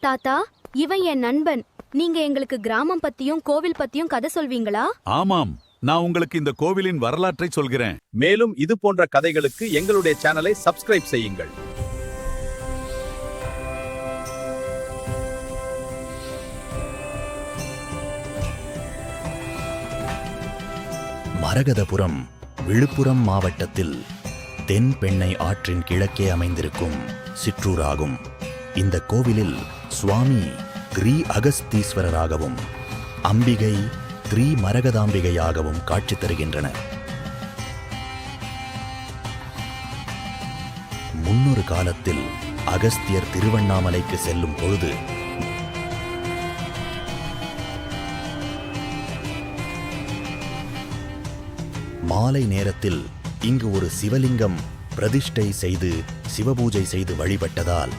தாத்தா, இவன் என் நண்பன். நீங்க எங்களுக்கு கிராமம் பத்தியும் கோவில் பத்தியும் கதை சொல்வீங்களா? ஆமாம், நான் உங்களுக்கு இந்த கோவிலின் வரலாற்றை சொல்கிறேன். மேலும் இது போன்ற கதைகளுக்கு எங்களுடைய சேனலை சப்ஸ்கிரைப் செய்யுங்கள். மரகதபுரம் விழுப்புரம் மாவட்டத்தில் தென்பெண்ணை ஆற்றின் கிழக்கே அமைந்திருக்கும் சிற்றூராகும். இந்த கோவிலில் சுவாமி கிரி அகஸ்தீஸ்வரராகவும் அம்பிகை திரி மரகதாம்பிகையாகவும் காட்சி தருகின்றனர். முன்னொரு காலத்தில் அகஸ்தியர் திருவண்ணாமலைக்கு செல்லும் பொழுது மாலை நேரத்தில் இங்கு ஒரு சிவலிங்கம் பிரதிஷ்டை செய்து சிவபூஜை செய்து வழிபட்டதால்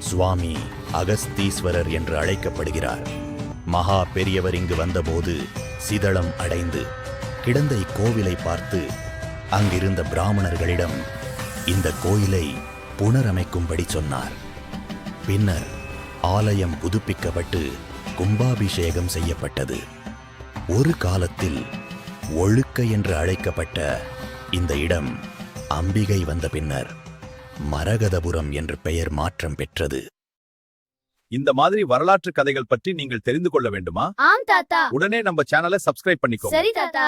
சுவாமி அகஸ்தீஸ்வரர் என்று அழைக்கப்படுகிறார். மகா பெரியவர் இங்கு வந்தபோது சிதளம் அடைந்து கிடந்த இக்கோவிலை பார்த்து அங்கிருந்த பிராமணர்களிடம் இந்த கோயிலை புனரமைக்கும்படி சொன்னார். பின்னர் ஆலயம் புதுப்பிக்கப்பட்டு கும்பாபிஷேகம் செய்யப்பட்டது. ஒரு காலத்தில் ஒழுக்க என்று அழைக்கப்பட்ட இந்த இடம் அம்பிகை வந்த பின்னர் மரகதபுரம் என்று பெயர் மாற்றம் பெற்றது. இந்த மாதிரி வரலாற்று கதைகள் பற்றி நீங்கள் தெரிந்து கொள்ள வேண்டுமா? ஆம் தாத்தா. உடனே நம்ம சேனலை சப்ஸ்கிரைப் பண்ணிக்கோங்க. சரி தாத்தா.